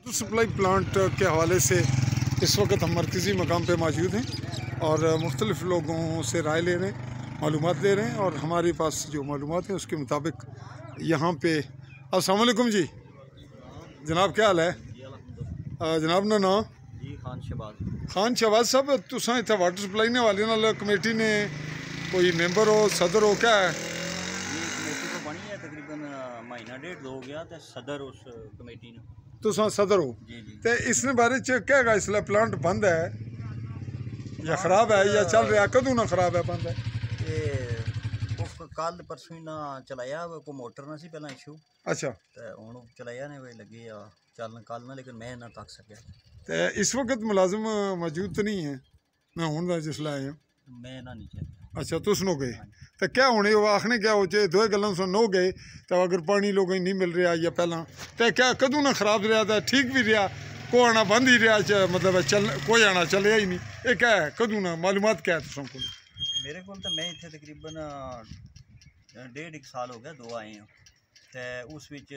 Supply plant के हवाले से इस वक्त हम मरकज़ी मकाम पे मौजूद हैं और मुख्तलिफ़ लोगों से राय ले रहे हैं, मालूमात ले रहे हैं और हमारे पास जो मालूमात हैं उसके मुताबिक यहाँ पे। अस्सलाम वालेकुम जी, जनाब क्या हाल है? जनाब ना नाम जी खान शहबाज साहब, तुसां इत्थे वाटर सप्लाई ने वाले नाल कमेटी ने कोई मैंबर हो, सदर हो, क्या है? कमेटी तो बनी है तकरीबन महीना डेढ़ हो गया तो सदर उस कमेटी ने तुसां सदर हो जी जी तो इसने बारे च क्या है? इसलिए प्लांट बंद है या खराब है या चल रहा? कदों ना खराब है, बंद है? ये कल परसों ही ना चलाया को मोटर ना सी पहला इशू। अच्छा, तो हूँ चलाया ने वे लगे चलन कल ना, लेकिन मैं ना तक सकिया। तो इस वक्त मुलाजिम मौजूद तो नहीं है? मैं हूँ जिसले आया मैं ना नहीं चल। अच्छा, तुस नो गए तो क्या होने आखने क्या हो दो गलों सुन नो गए तो अगर पानी लोगों नहीं मिल रहा या पहला तो क्या कदों ना खराब रहा था, ठीक भी रहा, को आना बंद ही रहा, मतलब चल कोई आना चलिया ही नहीं, ये क्या है? कदों ना मालूमात क्या है तुम को? मेरे को तो मैं इतने तकरीबन डेढ़ एक साल हो गया, दो आए हैं तो उस विच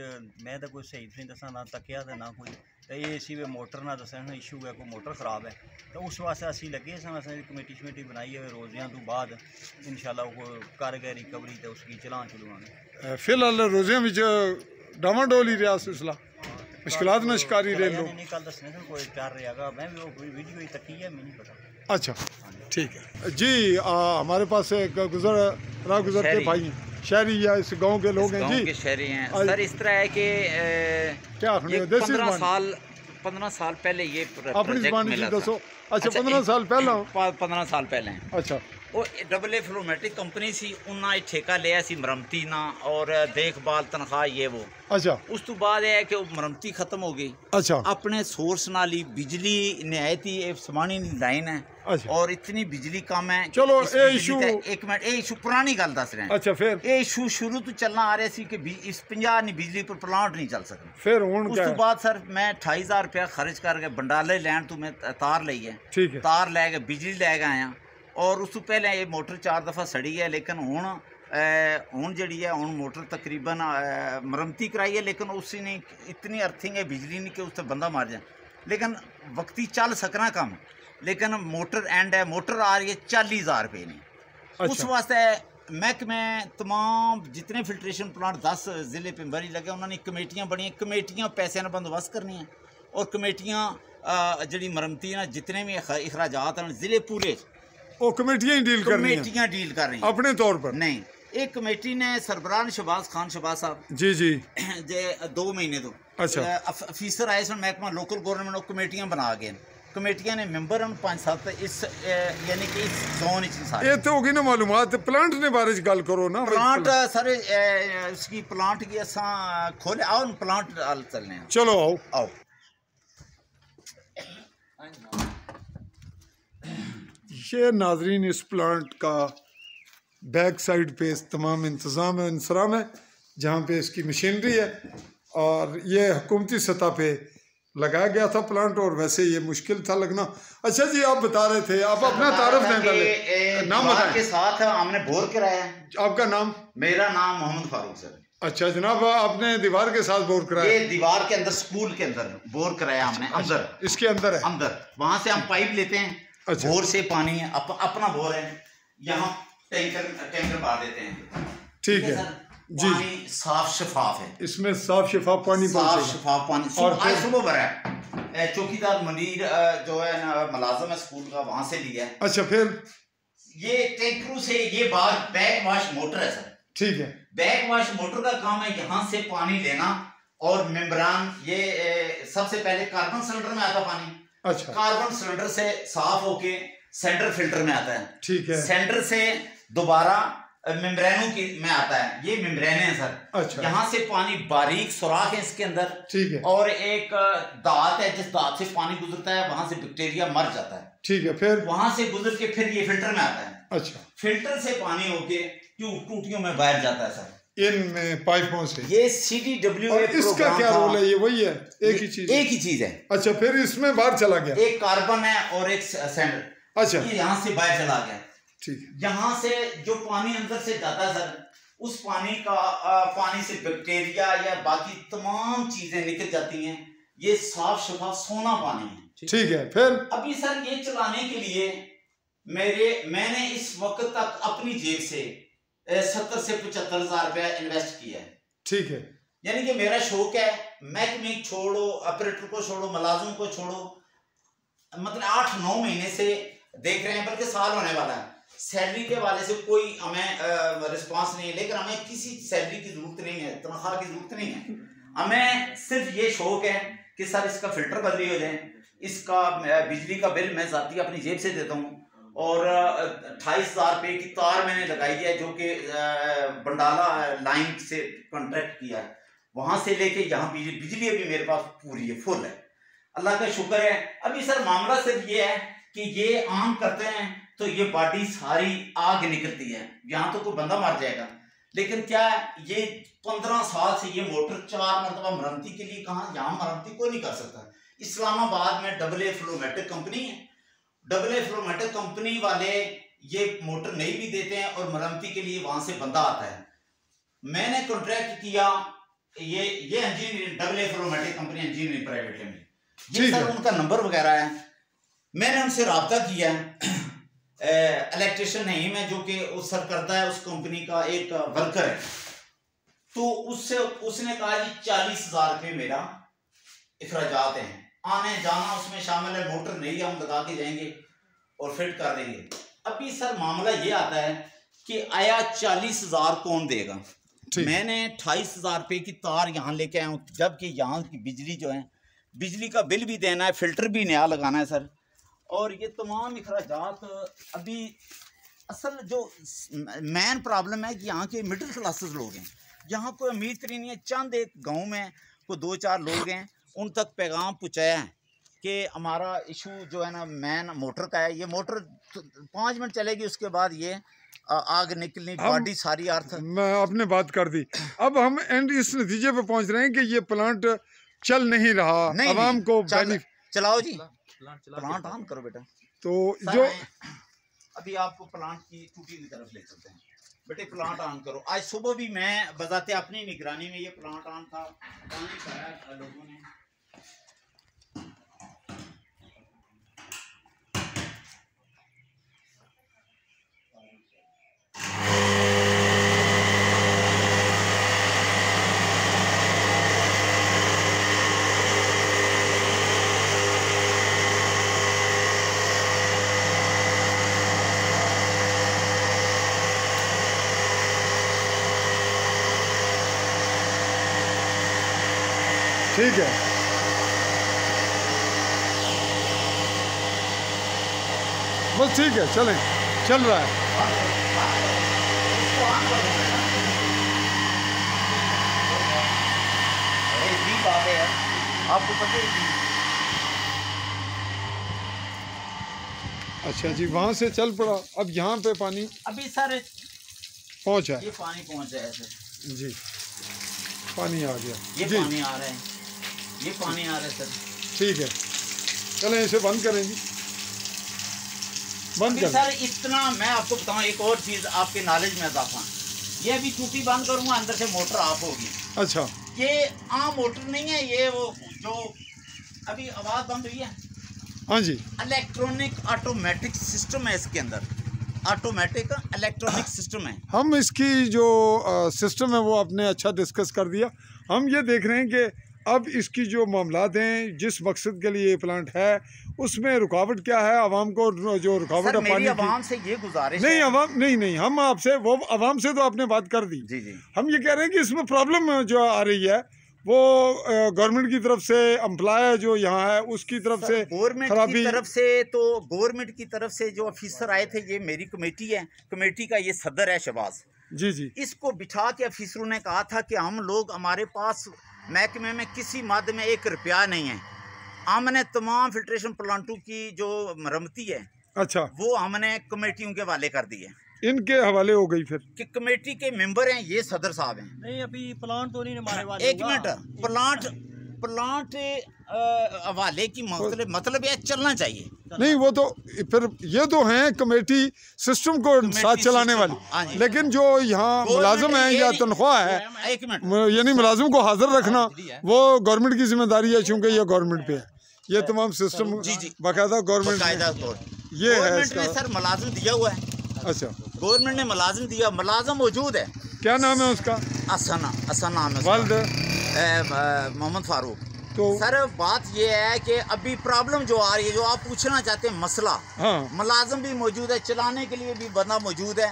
मैं तो कोई सही नहीं दसा ना तकिया तो ना कोई तो ये इसी वे मोटर ना दसा इशू है, कोई मोटर खराब है तो उस वास्ते असी लगे सन। असें कमेटी शमेटी बनाई है, रोज़ियां तो बाद इंशाल्लाह वो कर गए रिकवरी तो उसकी चलान चलवाने। फिलहाल रोज़ियां में डामाडोल ही रहा सिलसिला, मुश्किलात न शिकारी रहे लोग? नहीं कल दसने से कोई कर रहा, मैं भी वो कोई वीडियो ही तकी है, मैं नहीं पता। अच्छा ठीक है जी। हमारे पास एक गुजर के भाई हैं, शहरी या इस गांव के लोग हैं जी, के शहरी हैं सर। इस तरह है कि क्या 15 साल पहले ये अपनी ज़बान जी दसो। अच्छा 15 साल पहला? 15 साल पहले अच्छा, वो AA फ्लोमेटिक कंपनी सी, उन्हें ठेका लिया सी मरम्मती ना और देखभाल तनख्वाह ये वो। अच्छा, उस तो बाद है कि मरम्मती खत्म हो गई। अच्छा, अपने सोर्स नाल ही बिजली नहायत ही समानी लाइन है। अच्छा, और इतनी बिजली कम है। चलो ये इशू एक मिनट, ये इशू पुरानी गल दस रहे हैं। अच्छा, फिर ये इशू शुरू तो चलना आ रहा सी कि इस 50 नहीं बिजली पर प्लांट नहीं चल सकता। फिर हुण उस तो बाद सर मैं 28,000 रुपया खर्च करके बंडाले लैन तो मैं तार ली है, ठीक है, तार लैके बिजली लैके आया और उस तो पहले ये मोटर 4 दफ़ा सड़ी है, लेकिन हुण जी है हुण मोटर तकरीबन मरम्मती कराई है, लेकिन उसने इतनी अर्थिंग है बिजली नहीं कि उससे बंदा मार जाए, लेकिन वक्ती चल सकना कम, लेकिन मोटर एंड है, मोटर आ रही है 40,000 रुपये नहीं। अच्छा। उस वास्ते महकमे तमाम जितने फिल्ट्रेशन प्लांट 10 ज़िले पिंबरी लगे, उन्होंने कमेटियाँ बनी, कमेटियाँ पैसे का बंदोबस्त करनी है और कमेटियाँ जी मरम्मती ना जितने भी अखराजात हैं ज़िले पूरे वो कमेटियाँ ही डील कर रही हैं? कमेटियाँ डील कर रही हैं अपने तौर पर? नहीं, एक कमेटी ने सरबराह शहबाज खान शहबाज साहब जी जी जे 2 महीने तो अच्छा अफीसर आए सन महकमा लोकल गवर्नमेंट कमेटियां बना गए, कमेटियां ने मेंबर हैं 5-7 इस यानी कि इस जोन ये तो होगी ना मालूमात। प्लांट ने बारे च गल करो ना। प्लांट सर इसकी प्लांट की असा खोले आओ प्लांट चलने हैं। चलो आओ आओ। ये नाजरीन इस प्लांट का बैक साइड पे तमाम इंतज़ाम है, इंसराम है, जहाँ पे इसकी मशीनरी है और ये हुकूमती सतह पे लगाया गया था प्लांट और वैसे ये मुश्किल था लगना। अच्छा जी, आप बता रहे थे, आप अपना तारुफ दें पहले, नाम बताएं। के साथ हमने बोर कराया। आपका नाम? मेरा नाम मोहम्मद फारूक सर। अच्छा जनाब, आपने दीवार के साथ बोर कराया? ये दीवार के अंदर स्कूल के अंदर बोर कराया हमने। अंदर इसके अंदर है? अंदर, वहां से हम पाइप लेते हैं। अच्छा। बोर से पानी है, अपना बोर है, यहाँ टैंकर पा देते हैं। ठीक है जी। पानी साफ शफाफ है, इसमें साफ शफाफ पानी, साफ शफाफ पानी। और आज सुबह भरा है, चौकीदार मंदिर जो है ना मुलाजम है स्कूल का, वहां से लिया है। अच्छा, फिर ये टैंकरों से ये बैक वाश मोटर है सर। ठीक है, बैक वाश मोटर का काम है यहाँ से पानी लेना और मेम्ब्रान ये सबसे पहले कार्बन सिलेंडर में आता पानी। अच्छा, कार्बन सिलेंडर से साफ होके सेंटर फिल्टर में आता है। ठीक है, सेंटर से दोबारा मेम्ब्रेनों की में आता है, ये मेम्ब्रेने हैं सर। अच्छा, यहाँ से पानी बारीक सुराख है इसके अंदर, ठीक है, और एक दांत है, जिस दांत से पानी गुजरता है वहां से बैक्टीरिया मर जाता है। ठीक है, फिर वहां से गुजर के फिर ये फिल्टर में आता है। अच्छा, फिल्टर से पानी होके टूटियों में बाहर जाता है सर, इन पाइपों से। ये CDWA इसका क्या रोल है? ये वही है, एक ही चीज है। अच्छा, फिर इसमें बाहर चला गया, एक कार्बन है और एक सेंडर। अच्छा, ये यहाँ से बाहर चला गया। ठीक है, यहाँ से जो पानी अंदर से जाता है सर, उस पानी से बैक्टीरिया या बाकी तमाम चीजें निकल जाती हैं, ये साफ शफाफ सोना पानी है। ठीक है, फिर अभी सर ये चलाने के लिए मैंने इस वक्त तक अपनी जेब से 70 से 75 हजार रुपया इन्वेस्ट किया है। ठीक है, यानी कि मेरा शौक है, महकमे छोड़ो, ऑपरेटर को छोड़ो, मुलाजिम को छोड़ो, मतलब 8-9 महीने से देख रहे हैं, बल्कि साल होने वाला है। सैलरी के वाले से कोई हमें रिस्पांस नहीं है, लेकिन हमें किसी सैलरी की जरूरत नहीं है, तनख्वाह की जरूरत नहीं है। हमें सिर्फ ये शौक है कि सर इसका फिल्टर बदली हो जाए, इसका बिजली का बिल मैं जाती अपनी जेब से देता हूँ, और 28,000 रुपये की तार मैंने लगाई है, जो कि बंडाला लाइन से कॉन्ट्रैक्ट किया है, वहां से लेके यहाँ बिजली अभी मेरे पास पूरी है, फुल है, अल्लाह का शुक्र है। अभी सर मामला सिर्फ ये है कि ये आम करते हैं तो ये बॉडी सारी आग निकलती है, यहाँ तो कोई बंदा मर जाएगा। लेकिन क्या ये 15 साल से ये मोटर 4 मरतबा मरम्मती के लिए कहा, यहाँ मरम्मती कोई नहीं कर सकता। इस्लामाबाद में AA फ्लोमेटिक कंपनी है, AA फ्लोमेटिक कंपनी वाले ये मोटर नहीं भी देते हैं और मरम्मती के लिए वहां से बंदा आता है। मैंने कॉन्ट्रैक्ट किया, ये engineer AA Flowmatic company engineering private limited, ये सर उनका नंबर वगैरह है, मैंने उनसे रब्ता किया। इलेक्ट्रिशियन नहीं मैं, जो कि उस सरकर्दा है उस कंपनी का एक वर्कर है, तो उसने कहा जी 40,000 रुपये मेरा इखराजात हैं, आने जाना उसमें शामिल है, मोटर नहीं हम लगा के जाएंगे और फिट कर देंगे। अभी सर मामला ये आता है कि आया 40,000 कौन देगा। मैंने 28,000 रुपये की तार यहाँ लेके आया हूँ, जबकि यहाँ की बिजली जो है, बिजली का बिल भी देना है, फिल्टर भी नया लगाना है सर, और ये तमाम इखराजात। अभी असल जो मेन प्रॉब्लम है कि यहाँ के मिडिल क्लासेस लोग हैं, यहाँ कोई अमीर तरीन नहीं है, चंद एक गांव में कोई 2-4 लोग हैं, उन तक पैगाम पहुँचाया है कि हमारा इशू जो है ना मेन मोटर का है, ये मोटर 5 मिनट चलेगी, उसके बाद ये आग निकलनी, बॉडी सारी अर्थ। मैं आपने बात कर दी, अब हम एंड इस नतीजे पे पहुंच रहे हैं कि ये प्लांट चल नहीं रहा, आवाम को चलाओ जी, प्लांट ऑन करो बेटा। तो जो अभी आपको प्लांट की टूटी की तरफ ले चलते हैं, बेटे प्लांट ऑन करो। आज सुबह भी मैं बजाते अपनी निगरानी में ये प्लांट ऑन था, पानी पाया लोगों ने। ठीक है, बस ठीक है, चलें, चल रहा है। आपको पता है। अच्छा जी, वहाँ से चल पड़ा, अब यहाँ पे पानी अभी सर पहुँचा, ये पानी पहुँचा है सर जी, पानी आ गया, ये जी पानी आ रहा है, ये पानी आ रहा है सर। ठीक है, चलें इसे बंद करें जी, बंद कर सर। इतना मैं आपको बताऊं, एक और चीज़ आपके नॉलेज में इजाफा, ये अभी टूटी बंद करूंगा, अंदर से मोटर ऑफ होगी। अच्छा, ये आम मोटर नहीं है, ये वो जो अभी आवाज़ बंद हुई है, हाँ जी, इलेक्ट्रॉनिक ऑटोमेटिक सिस्टम है इसके अंदर, ऑटोमेटिक इलेक्ट्रॉनिक सिस्टम है। हम इसकी जो सिस्टम है वो आपने अच्छा डिस्कस कर दिया। हम ये देख रहे हैं कि अब इसकी जो मामलात हैं, जिस मकसद के लिए ये प्लांट है, उसमें रुकावट क्या है, आवाम को जो रुकावट है पानी आवाम से ये गुजारिश नहीं, आवाम नहीं, हम आपसे वो आवाम से तो आपने बात कर दी, जी जी, हम ये कह रहे हैं कि इसमें प्रॉब्लम जो आ रही है वो गवर्नमेंट की तरफ से, एम्प्लॉय जो यहाँ है उसकी तरफ से, गवर्नमेंट की तरफ से, तो गवर्नमेंट की तरफ से जो ऑफिसर आए थे, ये मेरी कमेटी है, कमेटी का ये सदर है शहबाज जी जी, इसको बिठा के ऑफिसरों ने कहा था कि हम लोग, हमारे पास महकमे में किसी मद में 1 रुपया नहीं है, हमने तमाम फिल्ट्रेशन प्लांटों की जो मरम्मती है, अच्छा, वो हमने कमेटियों के हवाले कर दी है। इनके हवाले हो गई फिर कि कमेटी के मेंबर हैं, ये सदर साहब हैं। नहीं, अभी प्लांट तो नहीं हमारे वाले। एक मिनट, प्लांट प्लांट हवाले की मतलब यह चलना चाहिए। नहीं वो तो फिर ये तो हैं कमेटी सिस्टम को साथ चलाने वाली, लेकिन जो यहाँ मुलाजिम है या तनख्वाह है, यानी मुलाजिम को हाजिर रखना वो गवर्नमेंट की जिम्मेदारी है, चूँकि ये गवर्नमेंट पे है, ये तमाम सिस्टम बाकायदा गवर्नमेंट ये है इसका। सर मुलाजिम दिया हुआ है। अच्छा, गवर्नमेंट ने मुलाजिम दिया, मुलाजिम मौजूद है। क्या नाम है उसका? असन नाम है वालिद मोहम्मद फारूक। तो सर बात ये है कि अभी प्रॉब्लम जो आ रही है, जो आप पूछना चाहते हैं मसला, हाँ, मुलाजिम भी मौजूद है, चलाने के लिए भी बंदा मौजूद है।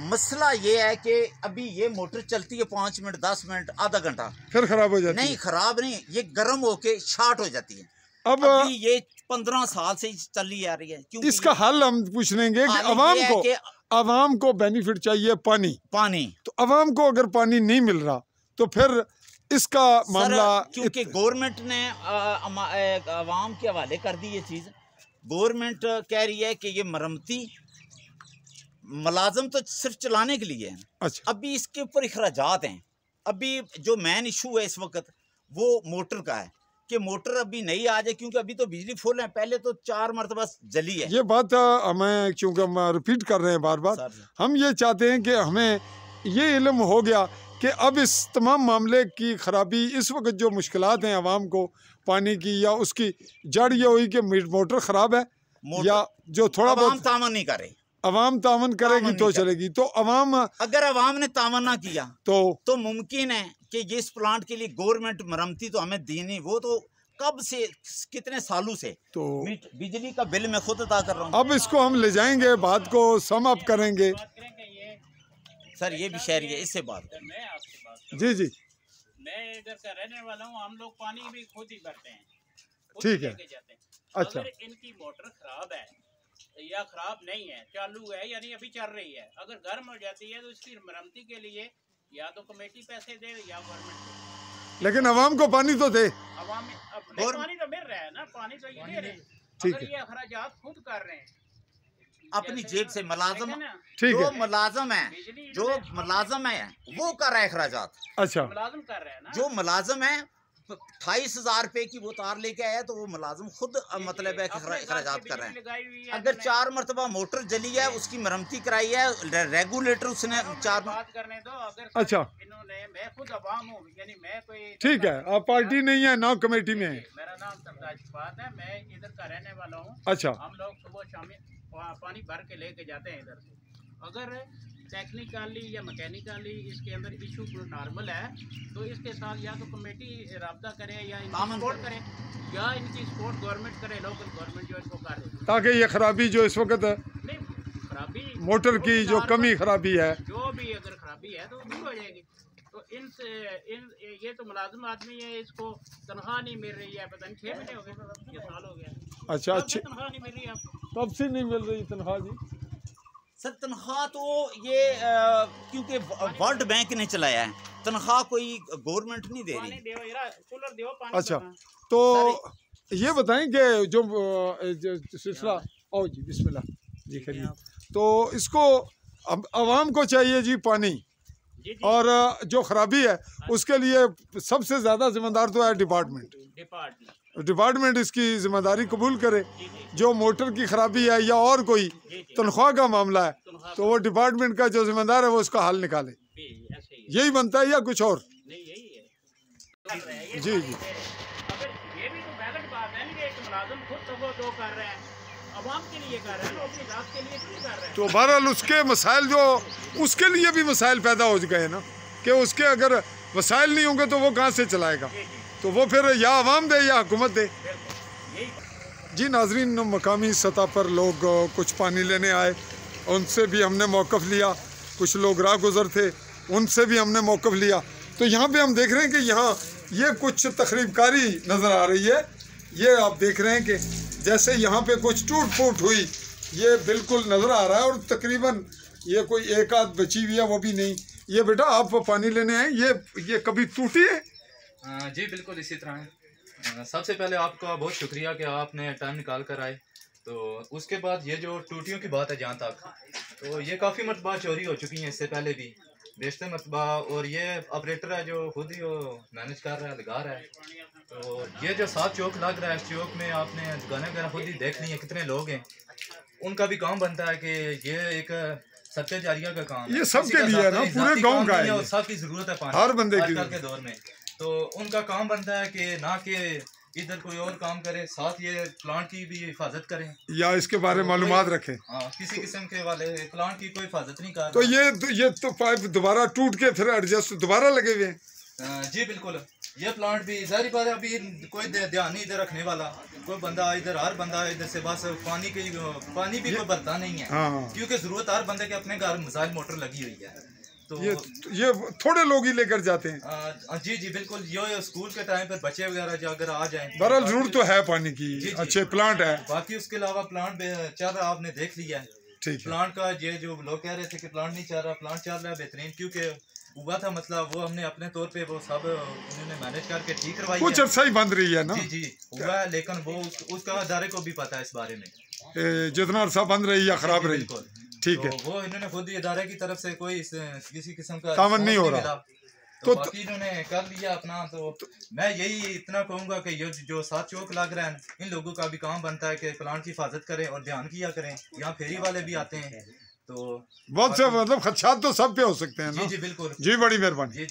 मसला ये है कि अभी ये मोटर चलती है 5 मिनट 10 मिनट आधा घंटा, फिर खराब हो जाती नहीं खराब नहीं, ये गर्म होके शार्ट हो जाती है। अब अभी ये 15 साल से चली आ रही है। क्योंकि इसका हल हम पूछ लेंगे कि अवाम को बेनिफिट चाहिए पानी, तो अवाम को अगर पानी नहीं मिल रहा तो फिर इसका मामला, क्योंकि गवर्नमेंट ने अवाम के हवाले कर दी ये चीज़। गवर्नमेंट कह रही है कि ये मरम्मती, मुलाजिम तो सिर्फ चलाने के लिए है। अच्छा, अभी इसके ऊपर अखराजात हैं। अभी जो मेन इशू है इस वक्त वो मोटर का है कि मोटर अभी नहीं आ जाए, क्योंकि अभी तो बिजली फुल है, पहले तो 4 मरतबा जली है। ये बात हमें, क्योंकि हम रिपीट कर रहे हैं बार बार, हम ये चाहते हैं कि हमें ये इल्म हो गया कि अब इस तमाम मामले की खराबी, इस वक्त जो मुश्किलात हैं आवाम को पानी की, या उसकी जड़ ये हुई कि मोटर ख़राब है, या जो थोड़ा बहुत तामन नहीं करे, अवाम तामन करेगी तो चलेगी। तो अवाम, अगर अवाम ने तामन ना किया तो मुमकिन है कि ये इस प्लांट के लिए गवर्नमेंट मरम्मती तो हमें दी नहीं, वो तो कब से कितने सालों से तो बिजली का बिल मैं खुद अदा कर रहा हूँ। अब इसको हम ले जाएंगे, बात को सम अप करेंगे। सर ये भी शहरी है, इससे बात जी जी, मैं इधर का रहने वाला हूँ, हम लोग पानी भी खुद ही भरते हैं, ठीक है। अच्छा, अगर इनकी मोटर खराब है या खराब नहीं है, चालू है यानी अभी चल रही है, अगर गर्म हो जाती है तो इसकी मरम्मती के लिए या तो कमेटी पैसे दे या गवर्नमेंट दे, लेकिन अवाम को पानी तो दे। अवाम पानी तो मिल रहा है ना, पानी तो ये दे रहे हैं, अगर ये अखराजात खुद कर रहे हैं अपनी जेब से। मुलाजम ठीक है, जो मुलाजम है वो कर रहा है अखराजात। अच्छा, मुलाजिम कर रहे हैं ना, जो मुलाजिम है 28,000 रुपए की वो तार लेके आया तो वो मुलाजिम खुद मतलब है अखराजात कर रहे हैं। अगर 4 मरतबा मोटर जली है, उसकी मरम्मती कराई है, रेगुलेटर उसने 4 बात करने दो। अगर अच्छा, इन्होंने, मैं खुद अवाम हूँ, यानी मैं कोई, ठीक है, आप पार्टी नहीं है ना कमेटी में है। मेरा नाम सरदार बात है, मैं इधर का रहने वाला हूँ। अच्छा, हम लोग सुबह शाम पानी भर के लेके जाते हैं इधर से। अगर टेक्निकली या मैकेनिकली इसके अंदर इशू नॉर्मल है तो इसके साथ या तो कमेटी रब्ता करे या सपोर्ट करे या इनकी सपोर्ट गवर्नमेंट करे, लोकल गवर्नमेंट जो इसको करे, ताकि ये खराबी जो इस वक्त नहीं खराबी मोटर की जो कमी खराबी है, जो भी अगर खराबी है तो दूर हो जाएगी। तो ये तो मुलाजिम आदमी है, इसको तनख्वाह नहीं मिल रही है, पता नहीं 6 महीने हो गए या साल हो गया। अच्छा, अच्छी तनख्वाह नहीं मिल रही है आपको? कब से नहीं मिल रही तनख्वाह जी? सर तनख्वाह तो ये क्योंकि वर्ल्ड बैंक ने चलाया है, तनख्वाह कोई गवर्नमेंट नहीं दे रही। अच्छा, तो ये बताएं कि जो सिलसिला, आओ जी बिस्मिल्लाह जी, खैरिए। तो इसको अब आवाम को चाहिए जी पानी, और जो खराबी है उसके लिए सबसे ज़्यादा जिम्मेदार तो है डिपार्टमेंट इसकी जिम्मेदारी कबूल करे। जो मोटर की खराबी है या और कोई तनख्वाह का मामला है तो वो डिपार्टमेंट का जो जिम्मेदार है वो उसका हल निकाले, यही बनता है या कुछ और? जी जी, तो बहरहाल उसके मसाइल, जो उसके लिए भी मसाइल पैदा हो गए ना, कि उसके अगर वसाइल नहीं होंगे तो वो कहाँ से चलाएगा, तो वो फिर या आवाम दे या हुकूमत दे। जी नाजरीन, मकामी सतह पर लोग कुछ पानी लेने आए, उनसे भी हमने मौक़िफ़ लिया, कुछ लोग राह गुज़र थे उनसे भी हमने मौक़िफ़ लिया। तो यहाँ पे हम देख रहे हैं कि यहाँ ये कुछ तकरीबकारी नज़र आ रही है, ये आप देख रहे हैं कि जैसे यहाँ पे कुछ टूट फूट हुई, ये बिल्कुल नज़र आ रहा है, और तकरीबन ये कोई एक आध बची हुई है वो भी नहीं। ये बेटा आप पानी लेने आए, ये कभी टूटी है? जी बिल्कुल इसी तरह है। सबसे पहले आपका बहुत शुक्रिया कि आपने टाइम निकाल कर आए। तो उसके बाद ये जो टूटियों की बात है, जहाँ तक तो ये काफ़ी मरतबा चोरी हो चुकी हैं, इससे पहले भी बेचते मरतबा, और ये ऑपरेटर है जो खुद ही वो मैनेज कर रहा है, लगा रहा है। तो ये जो 7 चौक लग रहा है, इस चौक में आपने दुकानें वगैरह खुद ही देख ली है, कितने लोग हैं। उनका भी काम बनता है कि ये एक सत्य जारिया का काम है, ये सबके लिए है ना, पूरे गांव का है, और सबकी जरूरत है पानी हर बंदे की आजकल के दौर में। तो उनका काम बनता है कि ना कि इधर कोई और काम करे, साथ ये प्लांट की भी हिफाजत करें या इसके बारे में मालूमात रखें। हाँ, किसी किस्म के वाले प्लांट की कोई हिफाजत नहीं कर तो ये तो पाइप दोबारा टूट के फिर एडजस्ट दोबारा लगे हुए हैं। जी बिल्कुल, ये प्लांट भी जाहिर बात है अभी कोई ध्यान नहीं इधर रखने वाला, कोई बंदा इधर, हर बंदा इधर से बस पानी भी कोई बरता नहीं है। हाँ। क्योंकि जरूरत हर बंदे के अपने घर मिसाइल मोटर लगी हुई है। तो ये थोड़े लोग ही लेकर जाते हैं। जी जी बिल्कुल, ये स्कूल के टाइम पर बच्चे वगैरह जो अगर आ जाएं, बहरहाल जरूरत तो है पानी की। जी, अच्छे प्लांट है। बाकी उसके अलावा प्लांट चल रहा, आपने देख लिया है। ठीक है। प्लांट का ये जो लोग कह रहे थे कि प्लांट नहीं चल रहा, प्लांट चल रहा है बेहतरीन, क्योंकि हुआ था मतलब वो हमने अपने तौर पे वो सब उन्होंने मैनेज करके ठीक करवाई कुछ अर्सा ही बंद रही है ना। जी जी हुआ है, लेकिन वो उसका अदारे को भी पता है इस बारे में, जितना अर्सा बंद रही या खराब रही। ठीक है। तो वो इन्होंने खुद ही अदारे की तरफ से कोई किसी किस्म का तावन नहीं हो रहा, तो बाकी इन्होंने कर लिया अपना। तो मैं यही इतना कहूँगा कि ये जो 7 चौक लग रहे हैं, इन लोगों का भी काम बनता है कि प्लांट की हिफाजत करें और ध्यान किया करें। यहाँ फेरी वाले भी आते हैं, तो बहुत से मतलब खदशात तो सब पे हो सकते हैं ना। जी जी बिल्कुल जी, बड़ी मेहरबानी।